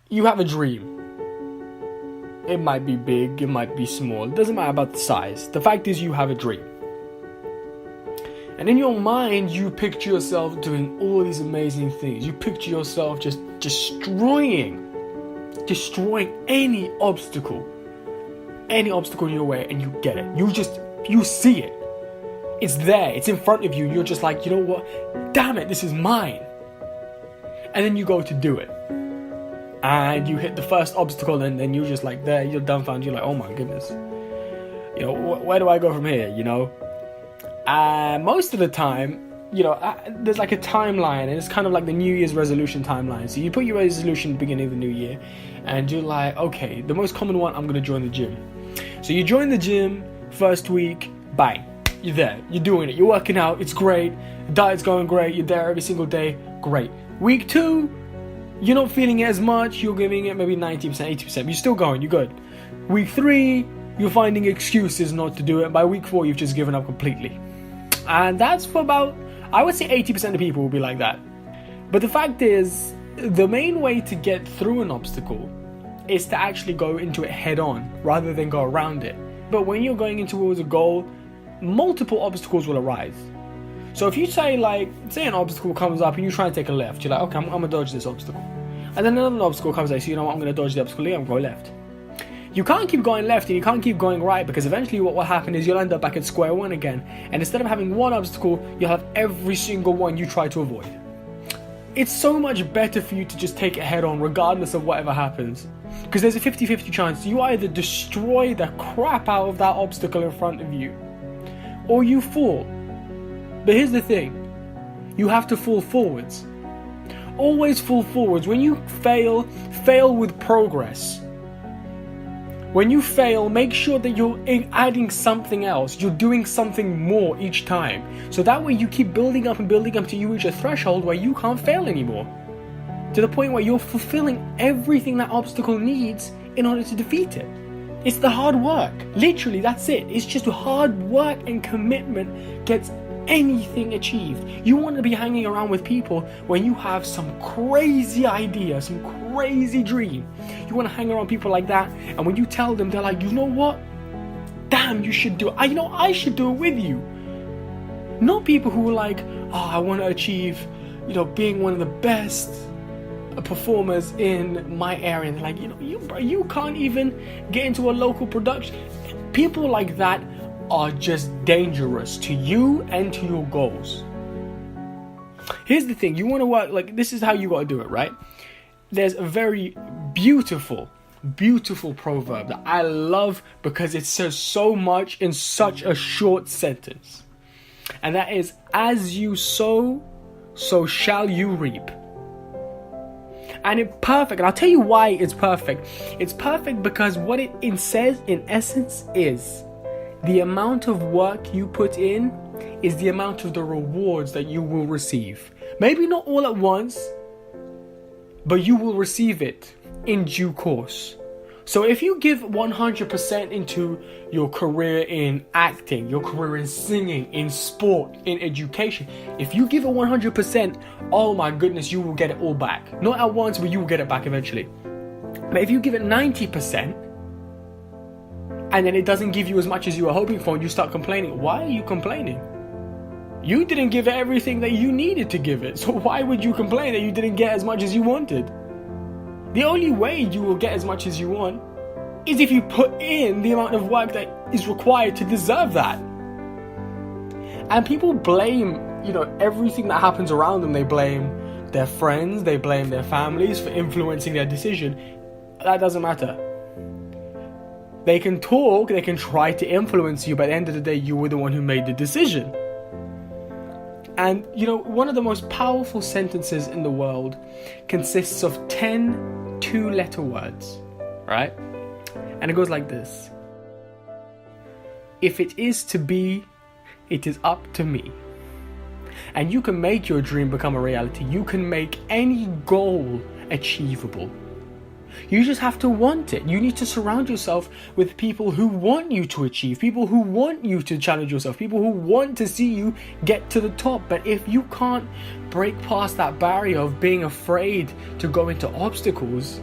You have a dream. It might be big, it might be small. It doesn't matter about the size. The fact is you have a dream. And in your mind, you picture yourself doing all these amazing things. You picture yourself just destroying any obstacle in your way, and you get it. You see it. It's there. It's in front of you. You're just like, you know what? Damn it, this is mine. And then you go to do it. And you hit the first obstacle, and then you're just like there, you're dumbfounded, you're like, oh my goodness. You know, where do I go from here, you know? Most of the time, you know, there's like a timeline, and it's kind of like the New Year's resolution timeline. So you put your resolution at the beginning of the new year, and you're like, okay, the most common one, I'm going to join the gym. So you join the gym, first week, bang, you're there, you're doing it, you're working out, it's great, the diet's going great, you're there every single day, great. Week 2, you're not feeling it as much, you're giving it maybe 90%, 80%, you're still going, you're good. Week 3, you're finding excuses not to do it. By week 4, you've just given up completely. And that's for about, I would say 80% of people will be like that. But the fact is, the main way to get through an obstacle is to actually go into it head on, rather than go around it. But when you're going towards a goal, multiple obstacles will arise. So if you say an obstacle comes up and you try and take a left, you're like, okay, I'm gonna dodge this obstacle. And then another obstacle comes up, so you know what, I'm gonna dodge the obstacle here, I'm gonna go left. You can't keep going left and you can't keep going right, because eventually what will happen is you'll end up back at square one again. And instead of having one obstacle, you'll have every single one you try to avoid. It's so much better for you to just take it head on, regardless of whatever happens. Because there's a 50-50 chance you either destroy the crap out of that obstacle in front of you, or you fall. But here's the thing, you have to fall forwards. Always fall forwards. When you fail with progress. When you fail, make sure that you're adding something else. You're doing something more each time. So that way you keep building up till you reach a threshold where you can't fail anymore. To the point where you're fulfilling everything that obstacle needs in order to defeat it. It's the hard work. Literally, that's it. It's just hard work and commitment gets anything achieved. You want to be hanging around with people when you have some crazy idea, some crazy dream. You want to hang around people like that, and when you tell them, they're like, you know what? Damn, you should do it. I should do it with you. Not people who are like, oh, I want to achieve, being one of the best performers in my area. And they're like, you can't even get into a local production. People like that are just dangerous to you and to your goals. Here's the thing, you want to work, this is how you got to do it, right? There's a very beautiful proverb that I love because it says so much in such a short sentence. And that is, as you sow, so shall you reap. And it's perfect, and I'll tell you why it's perfect. It's perfect because what it says in essence is, the amount of work you put in is the amount of the rewards that you will receive. Maybe not all at once, but you will receive it in due course. So if you give 100% into your career in acting, your career in singing, in sport, in education, if you give it 100%, oh my goodness, you will get it all back. Not at once, but you will get it back eventually. But if you give it 90%, and then it doesn't give you as much as you were hoping for, and you start complaining. Why are you complaining? You didn't give it everything that you needed to give it, so why would you complain that you didn't get as much as you wanted? The only way you will get as much as you want is if you put in the amount of work that is required to deserve that. And people blame, everything that happens around them. They blame their friends, they blame their families for influencing their decision. That doesn't matter. They can talk, they can try to influence you, but at the end of the day, you were the one who made the decision. And, one of the most powerful sentences in the world consists of 10 two-letter words, right? And it goes like this. If it is to be, it is up to me. And you can make your dream become a reality. You can make any goal achievable. You just have to want it. You need to surround yourself with people who want you to achieve, people who want you to challenge yourself, people who want to see you get to the top. But if you can't break past that barrier of being afraid to go into obstacles,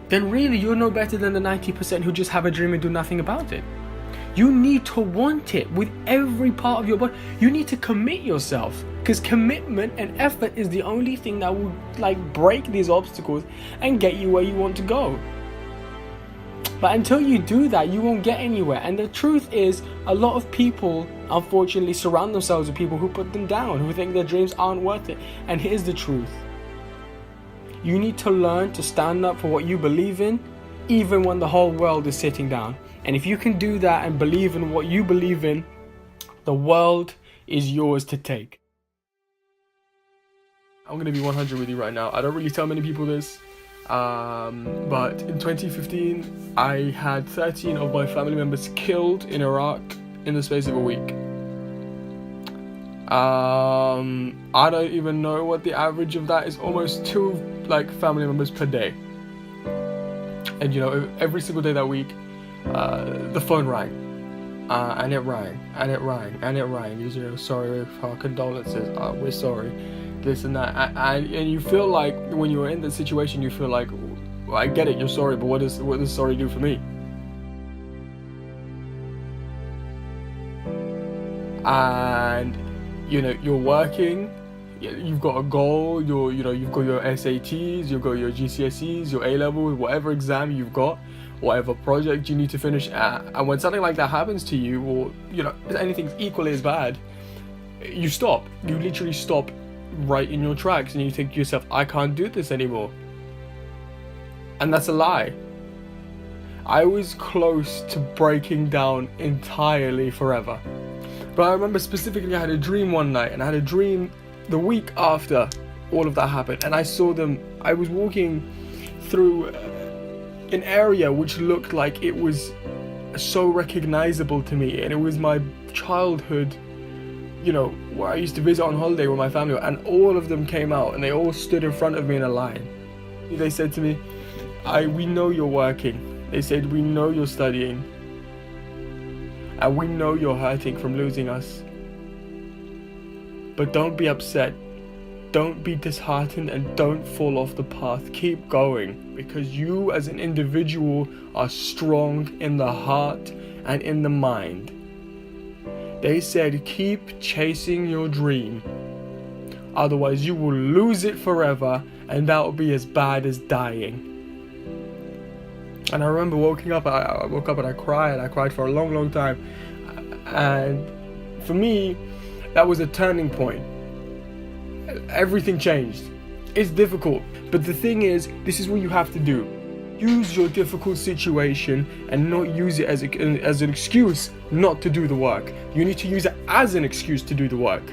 then really you're no better than the 90% who just have a dream and do nothing about it. You need to want it with every part of your body. You need to commit yourself, because commitment and effort is the only thing that will break these obstacles and get you where you want to go. But until you do that, you won't get anywhere. And the truth is, a lot of people unfortunately surround themselves with people who put them down, who think their dreams aren't worth it. And here's the truth: you need to learn to stand up for what you believe in, even when the whole world is sitting down. And if you can do that and believe in what you believe in, the world is yours to take. I'm going to be 100 with you right now. I don't really tell many people this, but in 2015, I had 13 of my family members killed in Iraq in the space of a week. I don't even know what the average of that is. Almost 2 family members per day. And every single day that week, the phone rang, and it rang, and it rang, and it rang. Sorry, our condolences. We're sorry, this and that. And you feel like when you're in that situation, you feel like, well, I get it, you're sorry, but what does sorry do for me? And you're working. You've got a goal. You've got your SATs. You've got your GCSEs, your A levels, whatever exam you've got, whatever project you need to finish. And when something like that happens to you, or anything's equally as bad, you stop. You literally stop right in your tracks, and you think to yourself, I can't do this anymore. And that's a lie. I was close to breaking down entirely forever. But I remember specifically I had a dream one night, and I had a dream the week after all of that happened, and I saw them. I was walking through an area which looked like it was so recognizable to me, and it was my childhood, where I used to visit on holiday with my family, and all of them came out and they all stood in front of me in a line. They said to me, we know you're working. They said, we know you're studying, and we know you're hurting from losing us. But don't be upset, don't be disheartened, and don't fall off the path. Keep going, because you as an individual are strong in the heart and in the mind. They said, keep chasing your dream, otherwise you will lose it forever, and that will be as bad as dying. And I remember waking up, I woke up and I cried for a long, long time. And for me, that was a turning point. Everything changed. It's difficult, but the thing is, this is what you have to do. Use your difficult situation and not use it as an excuse not to do the work. You need to use it as an excuse to do the work.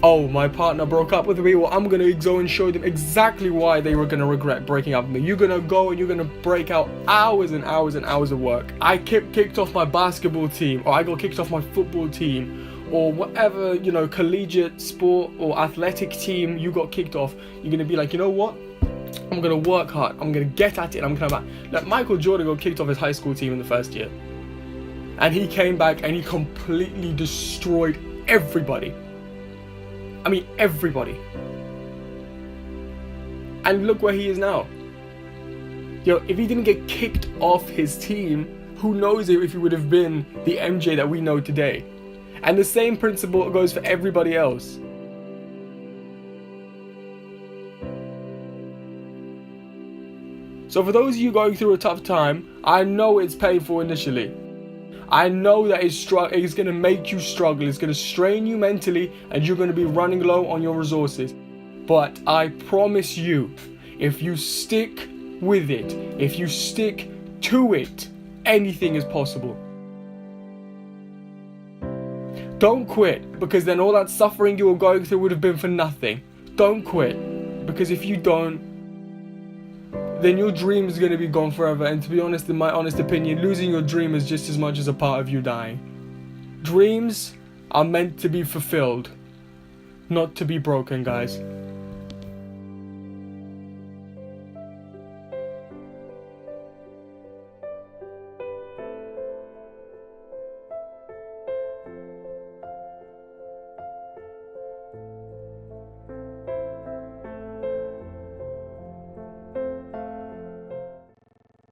Oh, my partner broke up with me. Well, I'm going to go and show them exactly why they were going to regret breaking up with me. You're going to go and you're going to break out hours and hours and hours of work. I kicked off my basketball team, or I got kicked off my football team, or whatever, collegiate sport or athletic team you got kicked off. You're going to be like, you know what? I'm going to work hard. I'm going to get at it. And I'm going to come back. Like Michael Jordan got kicked off his high school team in the first year. And he came back and he completely destroyed everybody. I mean, everybody. And look where he is now. If he didn't get kicked off his team, who knows if he would have been the MJ that we know today. And the same principle goes for everybody else. So for those of you going through a tough time, I know it's painful initially. I know that it's going to make you struggle. It's going to strain you mentally, and you're going to be running low on your resources. But I promise you, if you stick with it, if you stick to it, anything is possible. Don't quit, because then all that suffering you were going through would have been for nothing. Don't quit, because if you don't, then your dream is going to be gone forever. And to be honest, in my honest opinion, losing your dream is just as much as a part of you dying. Dreams are meant to be fulfilled, not to be broken, guys.